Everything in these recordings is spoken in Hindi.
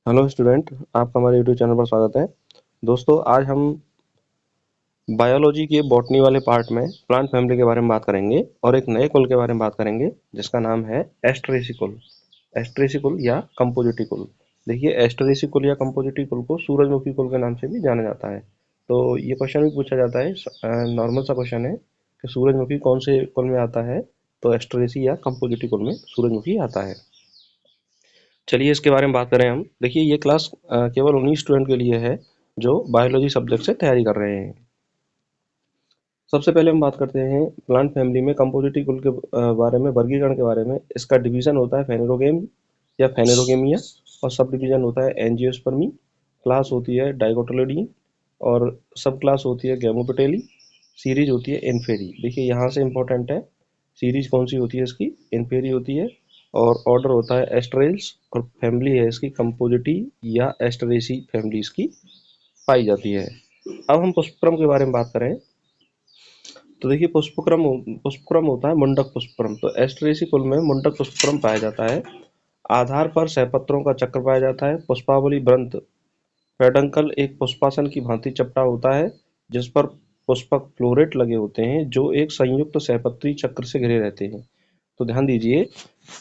हेलो स्टूडेंट, आपका हमारे यूट्यूब चैनल पर स्वागत है। दोस्तों, आज हम बायोलॉजी के बॉटनी वाले पार्ट में प्लांट फैमिली के बारे में बात करेंगे और एक नए कुल के बारे में बात करेंगे जिसका नाम है एस्टरेसिकुल। एस्टरेसिकुल या कंपोजिटिकुल। देखिए, एस्टरेसिकुल या कंपोजिटिकुल को सूरजमुखी कुल के नाम से भी जाना जाता है। तो ये क्वेश्चन भी पूछा जाता है, नॉर्मल सा क्वेश्चन है कि सूरजमुखी कौन से कुल में आता है। तो एस्टरेसी या कंपोजिटिकुल में सूरजमुखी आता है। चलिए इसके बारे में बात करें हम। देखिए, ये क्लास केवल उन्हीं स्टूडेंट के लिए है जो बायोलॉजी सब्जेक्ट से तैयारी कर रहे हैं। सबसे पहले हम बात करते हैं प्लांट फैमिली में कंपोजिटी कुल के बारे में, वर्गीकरण के बारे में। इसका डिवीजन होता है फेनेरोगेम या फेनेरोगेमिया, और सब डिवीजन होता है एंजियोस्पर्मी। क्लास होती है डाइकोटिलेडोन, और सब क्लास होती है गैमोपेटेली। सीरीज होती है इन्फेरी। देखिए, यहाँ से इंपॉर्टेंट है, सीरीज कौन सी होती है इसकी, इन्फेरी होती है। और ऑर्डर होता है एस्टरेल्स, और फैमिली है इसकी कंपोजिटी या एस्टरेसी फैमिली इसकी पाई जाती है। अब हम पुष्पक्रम के बारे में बात करें तो देखिए, पुष्पक्रम होता है मुंडक पुष्पक्रम। तो एस्टरेसी कुल में मुंडक पुष्पक्रम पाया जाता है। आधार पर सहपत्रों का चक्र पाया जाता है। पुष्पावली वृंत पेडंकल एक पुष्पासन की भांति चपटा होता है जिस पर पुष्पक फ्लोरेट लगे होते हैं जो एक संयुक्त सहपत्री चक्र से घिरे रहते हैं। तो ध्यान दीजिए,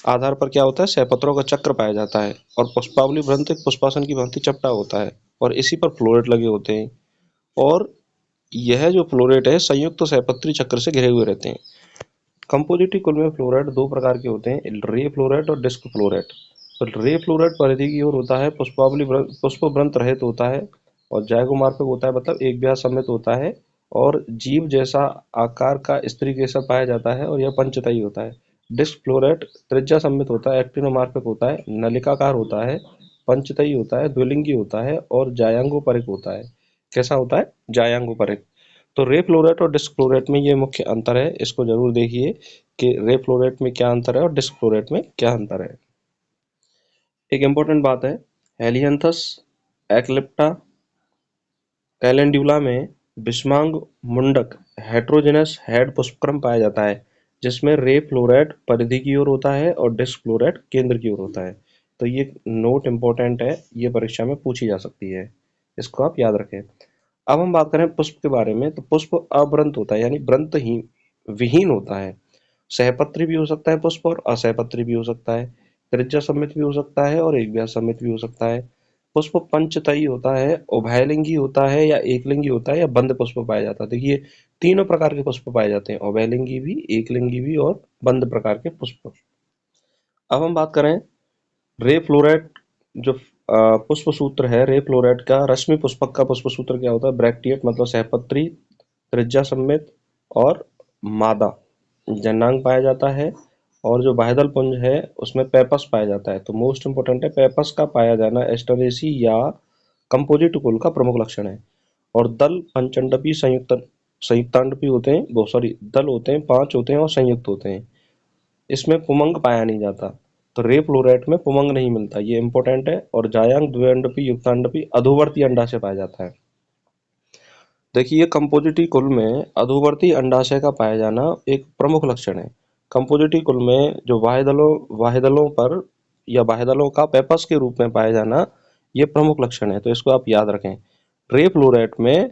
आधार पर क्या होता है, सहपत्रों का चक्र पाया जाता है, और पुष्पावली वृंत एक पुष्पासन की भांति चपटा होता है और इसी पर फ्लोरेट लगे होते हैं। और यह जो फ्लोरेट है संयुक्त सहपत्री चक्र से घिरे हुए रहते हैं। कंपोजिटी कुल में फ्लोरेट दो प्रकार के होते हैं, रे फ्लोरेट और डिस्क फ्लोरेट। तो रे फ्लोरेट परिधि की ओर होता है, पुष्प वृंत रहित होता है और जाइगोमार्फिक होता है, मतलब एक ब्याह समेत होता है, और जीव जैसा आकार का स्त्री केसर पाया जाता है और यह पंचतई होता है। डिस्क फ्लोरेट त्रिज्या सममित होता है, एक्टिनोमार्फिक होता है, नलिकाकार होता है, पंचतई होता है, द्विलिंगी होता है और जायांगोपरिक होता है। कैसा होता है? जायांगोपरिक। तो रे फ्लोरेट और डिस्क फ्लोरेट में ये मुख्य अंतर है, इसको जरूर देखिए कि रे फ्लोरेट में क्या अंतर है और डिस्क फ्लोरेट में क्या अंतर है। एक इम्पोर्टेंट बात है, हेलियंथस एक्लिप्टा कैलेंड्युला में बिस्मांग मुंडक हेट्रोजेनस हेड पुष्पक्रम पाया जाता है जिसमें रे फ्लोरेट परिधि की ओर होता है और डिस्क फ्लोरेट केंद्र की ओर होता है। तो ये नोट इम्पोर्टेंट है, ये परीक्षा में पूछी जा सकती है, इसको आप याद रखें। अब हम बात करें पुष्प के बारे में, तो पुष्प अवृंत होता है, यानी वृंतहीन विहीन होता है। सहपत्री भी हो सकता है पुष्प और असहपत्री भी हो सकता है। त्रिज्या सममित भी हो सकता है और एक व्यास सममित भी हो सकता है। पुष्प पंचतई होता है, उभयलिंगी होता है या एकलिंगी होता है, या बंद पुष्प पाया जाता है। देखिए, तीनों प्रकार के पुष्प पाए जाते हैं, उभयलिंगी भी, एकलिंगी भी और बंद प्रकार के पुष्प। अब हम बात करें रे फ्लोरेट, जो पुष्प सूत्र है रे फ्लोरेट का, रश्मि पुष्पक का पुष्प सूत्र क्या होता है, ब्रैक्टिएट मतलब सहपत्री, त्रिज्या सममित और मादा जनांग पाया जाता है। और जो बाह्यदल पुंज है उसमें पेपस पाया जाता है। तो मोस्ट इंपोर्टेंट है, पेपस का पाया जाना एस्टरेसी या कंपोजिट कुल का प्रमुख लक्षण है। और दल पंचंडपी संयुक्त संयुक्तांडपी होते हैं, वो सॉरी दल होते हैं, 5 होते हैं और संयुक्त होते हैं। इसमें पुमंग पाया नहीं जाता। तो रे फ्लोरेट में पुमंग नहीं मिलता, ये इंपॉर्टेंट है। और जायांग द्विअंडपी युक्तांडपी अधोवर्ती अंडाशय पाया जाता है। देखिए, कंपोजिटी कुल में अधोवर्ती अंडाशय का पाया जाना एक प्रमुख लक्षण है। कंपोजिटी कुल में जो वाहिदलों पर या वाहिदलों का पेपस के रूप में पाया जाना ये प्रमुख लक्षण है, तो इसको आप याद रखें। रे फ्लोरेट में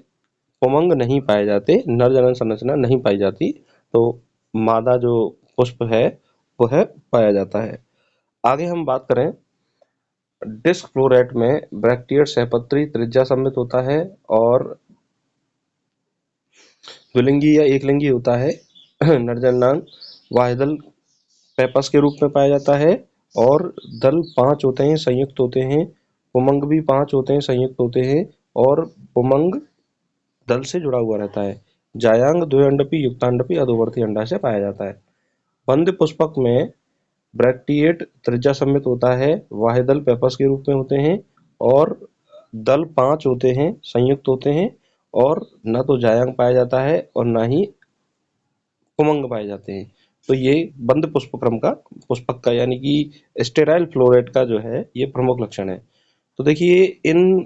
पुमंग नहीं पाए जाते, नर जनन संरचना नहीं पाई जाती, तो मादा जो पुष्प है वह पाया जाता है। आगे हम बात करें, डिस्क फ्लोरेट में ब्रैक्टिएट सहपत्री त्रिज्या सममित होता है और द्विलिंगी या एकलिंगी होता है। नरजननांग वाहिदल पेपस के रूप में पाया जाता है, और दल 5 होते हैं, संयुक्त होते हैं। पुमंग भी 5 होते हैं, संयुक्त होते हैं, और पुमंग दल से जुड़ा हुआ रहता है। जायांग द्विअंडपी युक्तांडपी अधोवर्ती अंडाशय पाया जाता है। बंद पुष्पक में ब्रैक्टिएट त्रिज्या सममित होता है, वाहिदल पेपस के रूप में होते हैं, और दल 5 होते हैं, संयुक्त होते हैं, और न तो जायांग पाया जाता है और न ही पुमंग पाए जाते हैं। तो ये बंद पुष्पक का यानी कि स्टेराइल फ्लोरेट का जो है ये प्रमुख लक्षण है। तो देखिए, इन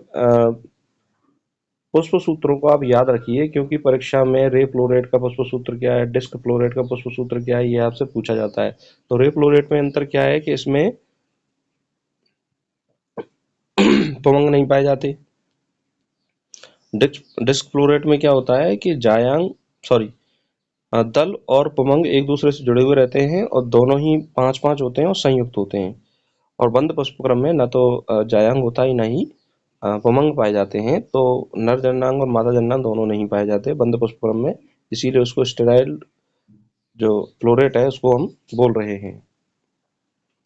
पुष्प सूत्रों को आप याद रखिए, क्योंकि परीक्षा में रे फ्लोरेट का पुष्प सूत्र क्या है, डिस्क फ्लोरेट का पुष्प सूत्र क्या है, ये आपसे पूछा जाता है। तो रे फ्लोरेट में अंतर क्या है कि इसमें पमंग नहीं पाए जाते। डिस्क फ्लोरेट में क्या होता है कि दल और पमंग एक दूसरे से जुड़े हुए रहते हैं और दोनों ही 5-5 होते हैं और संयुक्त होते हैं। और बंद पुष्पक्रम में न तो जायांग होता ही, न ही पमंग पाए जाते हैं। तो नर जननांग और मादा जननांग दोनों नहीं पाए जाते बंद पुष्पक्रम में, इसीलिए उसको स्टेराइल जो फ्लोरेट है उसको हम बोल रहे हैं।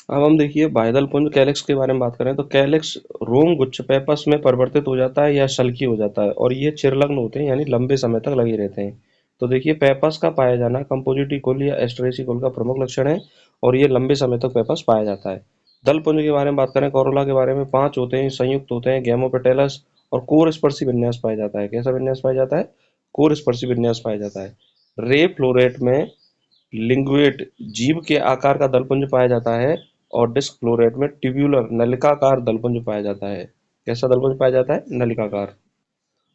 अब हम देखिए बाह्यदल पुंज कैलेक्स के बारे में बात करें तो कैलेक्स रोम गुच्छ पेपस में परिवर्तित हो जाता है या शल्की हो जाता है और ये चिरलग्न होते हैं, यानी लंबे समय तक लगे रहते हैं। तो देखिए पेपस का पाया जाना कंपोजिटी कुल या एस्टरेसी कुल का प्रमुख लक्षण है और ये लंबे समय तक पेपस पाया जाता है। दल पुंज के बारे में बात करें, कोरोला के बारे में 5 होते हैं, संयुक्त होते हैं, गैमोपेटेलस और कोर स्पर्शी विन्यास पाया जाता है। कैसा विन्यास पाया जाता है? कोर स्पर्शी विन्यास पाया जाता है। रे फ्लोरेट में लिंगुएट जीभ के आकार का दलपुंज पाया जाता है और डिस्क फ्लोरेट में ट्यूब्यूलर नलिकाकार दलपुंज पाया जाता है। कैसा दलपुंज पाया जाता है? नलिकाकार।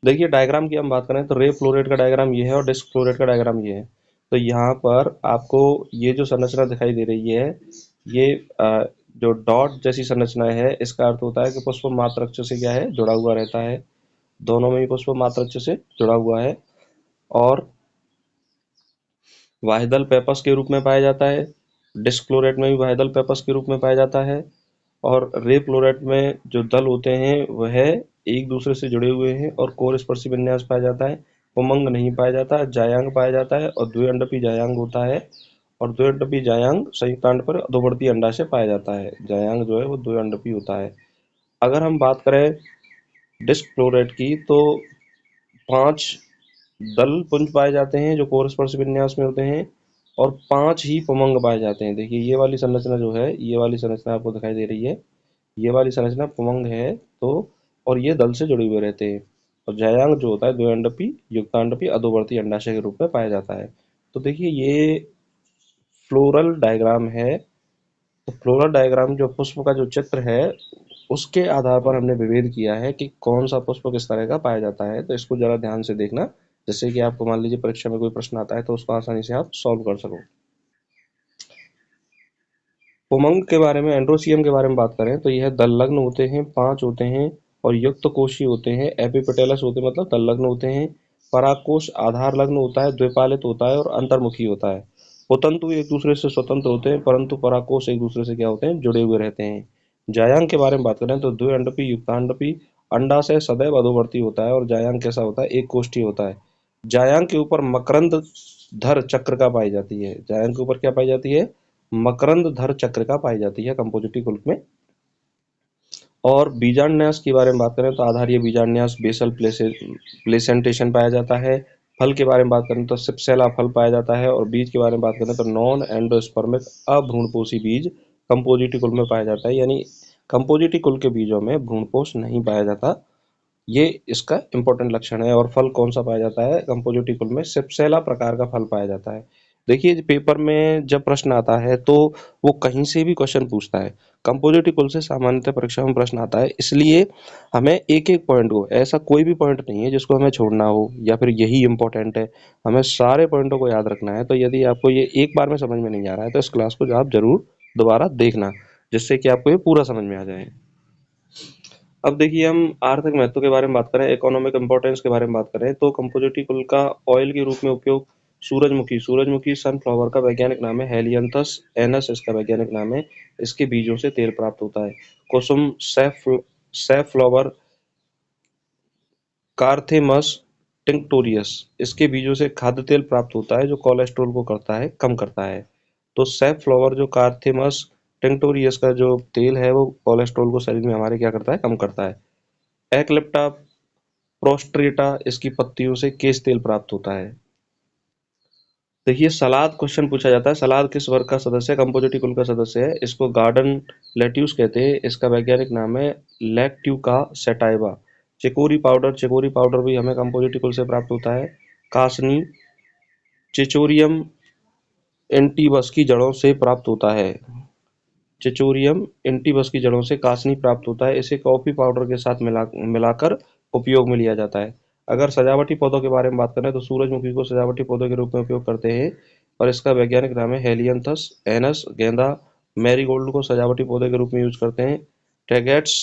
देखिए डायग्राम की हम बात करें तो रे फ्लोरेट का डायग्राम ये है और डिस्क फ्लोरेट का डायग्राम ये है। तो यहाँ पर आपको ये जो संरचना दिखाई दे रही है, ये जो डॉट जैसी संरचना है, इसका अर्थ होता है कि पुष्प मात्रक्ष से क्या है? जुड़ा हुआ रहता है। दोनों में ही पुष्प मात्रक्ष से जुड़ा हुआ है और वाहिदल पेपस के रूप में पाया जाता है। डिस्क फ्लोरेट में भी वाहिदल पेपस के रूप में पाया जाता है और रे फ्लोरेट में जो दल होते हैं वह एक दूसरे से जुड़े हुए हैं और कोर स्पर्शी विन्यास पाया जाता है। पुमंग नहीं पाया जाता, जायांग पाया जाता है और द्विअंडपी जायांग होता है और द्विअंडपी जायांग संयुक्तांड पर अधोवर्ती अंडाशय पाया जाता है। जायांग जो है वो द्विअंडपी होता है। अगर हम बात करें डिस्क फ्लोरेट की तो 5 दल पुंज पाए जाते हैं जो कोर स्पर्श विन्यास में होते हैं और 5 ही पुमंग पाए जाते हैं। देखिए ये वाली संरचना जो है, ये वाली संरचना आपको दिखाई दे रही है, ये वाली संरचना पुमंग है। तो और ये दल से जुड़े हुए रहते हैं और जयांग जो होता है द्विअंडपी युक्तांडपी अधोवर्ती अंडाशय के रूप में पाया जाता है। तो देखिए ये फ्लोरल डायग्राम है। तो फ्लोरल डायग्राम जो पुष्प का जो चित्र है उसके आधार पर हमने विभेद किया है कि कौन सा पुष्प किस तरह का पाया जाता है। तो इसको जरा ध्यान से देखना, जिससे कि आपको मान लीजिए परीक्षा में कोई प्रश्न आता है तो उसको आसानी से आप सॉल्व कर सको। पुमंग के बारे में, एंड्रोसियम के बारे में बात करें तो यह दललग्न होते हैं, 5 होते हैं और युक्त कोशी होते हैं। एपिपेटेलस होते हैं मतलब दललग्न होते हैं। परागकोश आधार लग्न होता है, द्विपालित होता है और अंतर्मुखी होता है। पुतंतु एक दूसरे से स्वतंत्र होते हैं परंतु परागकोश एक दूसरे से क्या होते हैं? जुड़े हुए रहते हैं। जायांग के बारे में बात करें तो द्विअंडपी युक्तांडपी अंडाशय सदैव अधोवर्ती होता है और जायांग कैसा होता है? एक कोष्ठी होता है। जायांग के ऊपर मकरंद धर चक्र का पाई जाती है। जायांग के ऊपर क्या पाई जाती है? मकरंद धर चक्र का पाई जाती है कंपोजिटी कुल में। और बीजान्यास के बारे में बात करें तो आधारीय बीजान्यास बेसल प्लेसेंटेशन पाया जाता है। फल के बारे में बात करें तो सिप्सेला फल पाया जाता है और बीज के बारे में बात करें तो नॉन एंडोस्पर्मिक अभ्रूणपोषी बीज कंपोजिटी कुल में पाया जाता है, यानी कंपोजिटी कुल के बीजों में भ्रूणपोष नहीं पाया जाता। ये इसका इंपॉर्टेंट लक्षण है। और फल कौन सा पाया जाता है? कंपोजिटी कुल में सिप्सेला प्रकार का फल पाया जाता है। देखिए पेपर में जब प्रश्न आता है तो वो कहीं से भी क्वेश्चन पूछता है। कंपोजिटी कुल से सामान्यतः परीक्षा में प्रश्न आता है, इसलिए हमें एक एक पॉइंट को, ऐसा कोई भी पॉइंट नहीं है जिसको हमें छोड़ना हो या फिर यही इंपॉर्टेंट है, हमें सारे पॉइंटों को याद रखना है। तो यदि आपको ये एक बार में समझ में नहीं आ रहा है तो इस क्लास को आप जरूर दोबारा देखना, जिससे कि आपको ये पूरा समझ में आ जाए। अब देखिए हम आर्थिक महत्व के बारे में बात करें, इकोनॉमिक इंपॉर्टेंस के बारे में बात करें तो कंपोजिटी कुल का ऑयल के रूप में उपयोग सूरजमुखी सनफ्लावर का वैज्ञानिक नाम है हेलियंथस एनस, इसका वैज्ञानिक नाम है। इसके बीजों से तेल प्राप्त होता है। कुसुम सैफफ्लावर कार्थेमस टिंक्टोरियस, इसके बीजों से खाद्य तेल प्राप्त होता है जो कोलेस्ट्रॉल को करता है, कम करता है। तो सैफफ्लावर जो कार्थेमस टिंक्टोरियस का जो तेल है वो कोलेस्ट्रॉल को शरीर में हमारे क्या करता है? कम करता है। एक्लिप्टा प्रोस्ट्रेटा, इसकी पत्तियों से केश तेल प्राप्त होता है। देखिए सलाद क्वेश्चन पूछा जाता है, सलाद किस वर्ग का सदस्य है? कंपोजिटी कुल का सदस्य है। इसको गार्डन लेट्यूस कहते हैं। इसका वैज्ञानिक नाम है लैक्ट्यूका सेटाइवा। चिकोरी पाउडर भी हमें कंपोजिटी कुल से प्राप्त होता है। कासनी चिचोरियम एंटीबस की जड़ों से प्राप्त होता है। चिचोरियम एंटीबस की जड़ों से कासनी प्राप्त होता है। इसे कॉफी पाउडर के साथ मिलाकर उपयोग में लिया जाता है। अगर सजावटी पौधों के बारे में बात करें तो सूरजमुखी को सजावटी पौधे के रूप में उपयोग करते हैं और इसका वैज्ञानिक नाम है हेलियंथस एनस। गेंदा मैरीगोल्ड को सजावटी पौधे के रूप में यूज करते हैं। टेगेट्स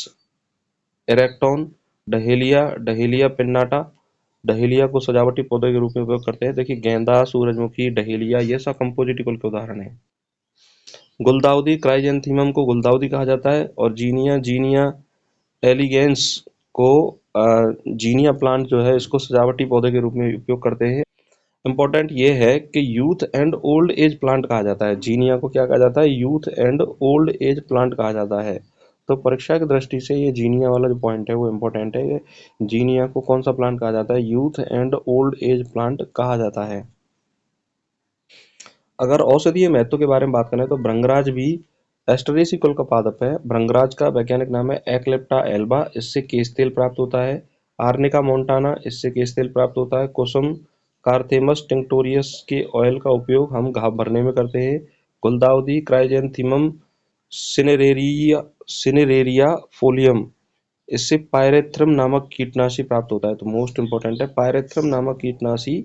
एरेक्टोन, डहेलिया, डहेलिया पिन्नाटा। डहेलिया को सजावटी पौधे के रूप में उपयोग करते हैं। देखिए गेंदा, सूरजमुखी, डहेलिया ये सब कंपोजिटी कुल के उदाहरण हैं। गुलदाउदी, क्राइजेंथीमम को गुलदाउदी कहा जाता है, और जीनिया, जीनिया एलिगेंस को जीनिया प्लांट जो है इसको सजावटी पौधे के रूप में उपयोग करते हैं। इम्पोर्टेंट ये है कि youth and old age plant कहा जाता है। जीनिया को क्या कहा जाता है? Youth and old age plant कहा जाता है। तो परीक्षा की दृष्टि से ये जीनिया वाला जो पॉइंट है वो इम्पोर्टेंट है। जीनिया को कौन सा प्लांट कहा जाता है? Youth and old age plant कहा जाता है। अगर औषधीय महत्व के बारे में बात करें तो भृंगराज भी एस्टरेसी कुल का पादप है। भृंगराज का वैज्ञानिक नाम है एक्लेप्टा एल्बा, इससे केश तेल प्राप्त होता है। आर्निका मोंटाना, इससे केश तेल प्राप्त होता है। कुसुम कार्थेमस टिंक्टोरियस के ऑयल का उपयोग हम घाव भरने में करते हैं। गुलदाउदी क्राइजेंथीमम सिनेरेरिया सिनेरेरिया फोलियम, इससे पायरेथ्रम नामक कीटनाशी प्राप्त होता है। तो मोस्ट इंपॉर्टेंट है पायरेथ्रम नामक कीटनाशी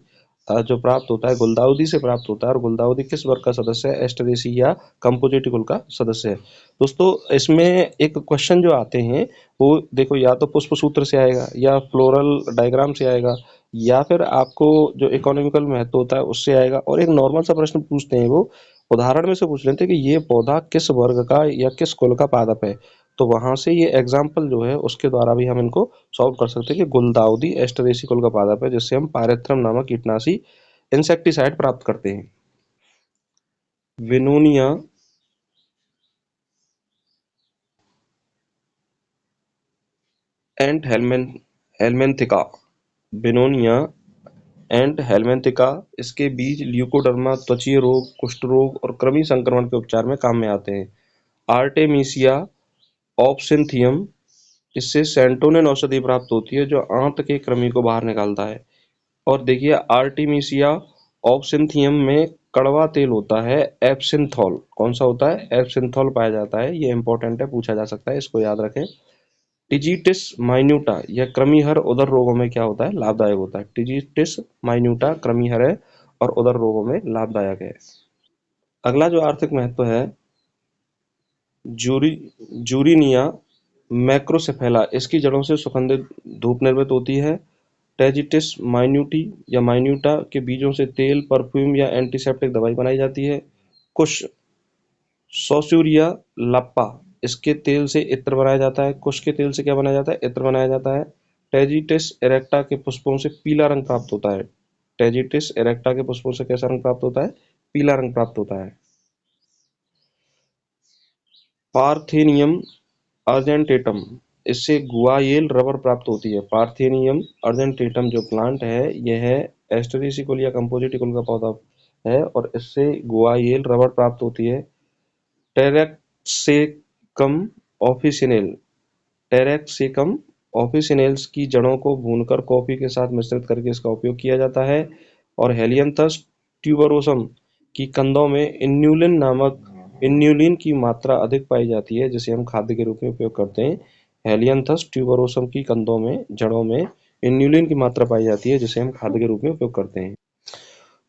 जो प्राप्त होता है गुलदाउदी से प्राप्त होता है। और गुलदाउदी किस वर्ग का सदस्य है? एस्टरेसी या कंपोजिटी कुल का सदस्य है। दोस्तों इसमें एक क्वेश्चन जो आते हैं वो देखो या तो पुष्प सूत्र से आएगा, या फ्लोरल डायग्राम से आएगा, या फिर आपको जो इकोनॉमिकल महत्व होता है उससे आएगा। और एक नॉर्मल सा प्रश्न पूछते हैं, वो उदाहरण में से पूछ लेते हैं कि ये पौधा किस वर्ग का या किस कुल का पादप है। तो वहां से ये एग्जाम्पल जो है उसके द्वारा भी हम इनको सॉल्व कर सकते हैं कि गुलदाउदी एस्टरेसी कुल का पादप है, जिससे हम पायरेथ्रम नामक कीटनाशी इंसेक्टिसाइड प्राप्त करते हैं। विनोनिया एंड हेलमेंथिका, बिनोनिया एंड हेलमेंथिका, इसके बीज ल्यूकोडर्मा त्वचीय रोग, कुष्ठ रोग और कृमि संक्रमण के उपचार में काम में आते हैं। आर्टेमिसिया ऑप्सिंथियम, इससे सेंटोनिन औषधि प्राप्त होती है जो आंत के कृमि को बाहर निकालता है। और देखिए आर्टिमिसिया ऑप्सिंथियम में कड़वा तेल होता है एप्सिंथॉल। कौन सा होता है? एप्सिंथॉल पाया जाता है। ये इंपॉर्टेंट है, पूछा जा सकता है, इसको याद रखें। टिजिटिस माइन्यूटा यह कृमिहर उदर रोगों में क्या होता है? लाभदायक होता है। टिजिटिस माइन्यूटा कृमिहर है और उदर रोगों में लाभदायक है। अगला जो आर्थिक महत्व है जूरी जूरीनिया मैक्रोसेफेला, इसकी जड़ों से सुगंधित धूप निर्मित होती है। टेजिटिस माइन्यूटी या माइन्यूटा के बीजों से तेल, परफ्यूम या एंटीसेप्टिक दवाई बनाई जाती है। कुश सोसूरिया लप्पा, इसके तेल से इत्र बनाया जाता है। कुश के तेल से क्या बनाया जाता है? इत्र बनाया जाता है। टेजिटिस एरेक्टा के पुष्पों से पीला रंग प्राप्त होता है। टेजिटिस एरेक्टा के पुष्पों से कैसा रंग प्राप्त होता है? पीला रंग प्राप्त होता है। पार्थेनियम अर्जेंटेटम, इससे गुआयेल रबर प्राप्त होती है। पार्थेनियम अर्जेंटेटम जो प्लांट है यह एस्टेरेसिकुल या कंपोजिटिकुल का पौधा है और इससे गुआयेल रबर प्राप्त होती है। टेरेक्सेकम ऑफिसिनेल, टेरेक्सेकम ऑफिसिनेल्स की जड़ों को भूनकर कॉफी के साथ मिश्रित करके इसका उपयोग किया जाता है। और हेलियंथस ट्यूबरोसम की कंदों में इन्यूलिन की मात्रा अधिक पाई जाती है, जिसे हम खाद्य के रूप में उपयोग करते हैं। हेलियंथस ट्यूबरोसम की कंदों में जड़ों में इन्यूलिन की मात्रा पाई जाती है, जिसे हम खाद्य के रूप में उपयोग करते हैं।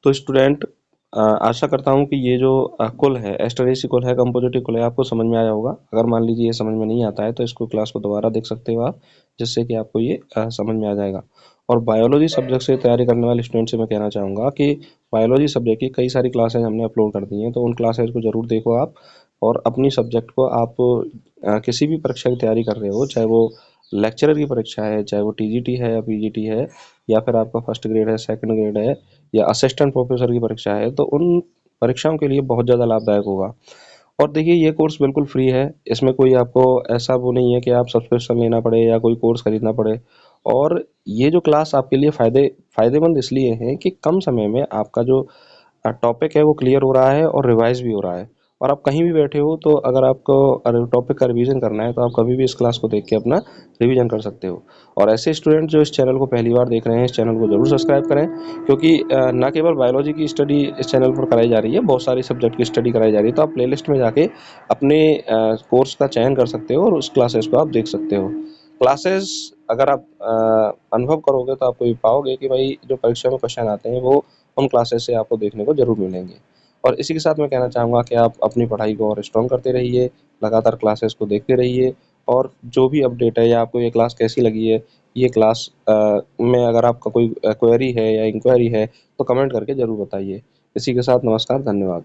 तो स्टूडेंट आशा करता हूँ कि ये जो कुल है एस्टरेसी कुल है, कंपोजिटिव कुल है, आपको समझ में आया होगा। अगर मान लीजिए ये समझ में नहीं आता है तो इसको क्लास को दोबारा देख सकते हो आप, जिससे कि आपको ये समझ में आ जाएगा। और बायोलॉजी सब्जेक्ट से तैयारी करने वाले स्टूडेंट से मैं कहना चाहूँगा कि बायोलॉजी सब्जेक्ट की कई सारी क्लासेज हमने अपलोड कर दी हैं, तो उन क्लासेज को ज़रूर देखो आप। और अपनी सब्जेक्ट को आप किसी भी परीक्षा की तैयारी कर रहे हो, चाहे वो लेक्चरर की परीक्षा है, चाहे वो टीजीटी है या पीजीटी है, या फिर आपका फर्स्ट ग्रेड है, सेकंड ग्रेड है, या असिस्टेंट प्रोफेसर की परीक्षा है, तो उन परीक्षाओं के लिए बहुत ज़्यादा लाभदायक होगा। और देखिए ये कोर्स बिल्कुल फ्री है, इसमें कोई आपको ऐसा वो नहीं है कि आप सब्सक्रिप्शन लेना पड़े या कोई कोर्स खरीदना पड़े। और ये जो क्लास आपके लिए फ़ायदेमंद इसलिए है कि कम समय में आपका जो टॉपिक है वो क्लियर हो रहा है और रिवाइज भी हो रहा है। और आप कहीं भी बैठे हो तो अगर आपको टॉपिक का रिवीजन करना है तो आप कभी भी इस क्लास को देख के अपना रिवीजन कर सकते हो। और ऐसे स्टूडेंट जो इस चैनल को पहली बार देख रहे हैं, इस चैनल को जरूर सब्सक्राइब करें, क्योंकि न केवल बायोलॉजी की स्टडी इस चैनल पर कराई जा रही है, बहुत सारी सब्जेक्ट की स्टडी कराई जा रही है। तो आप प्लेलिस्ट में जाके अपने कोर्स का चयन कर सकते हो और उस क्लासेस को आप देख सकते हो। क्लासेस अगर आप अनुभव करोगे तो आपको ये पाओगे कि भाई जो परीक्षा में क्वेश्चन आते हैं वो उन क्लासेस से आपको देखने को ज़रूर मिलेंगे। और इसी के साथ मैं कहना चाहूँगा कि आप अपनी पढ़ाई को और स्ट्रॉन्ग करते रहिए, लगातार क्लासेस को देखते रहिए और जो भी अपडेट है या आपको ये क्लास कैसी लगी है, ये क्लास में अगर आपका कोई क्वेरी है या इंक्वायरी है तो कमेंट करके ज़रूर बताइए। इसी के साथ नमस्कार, धन्यवाद।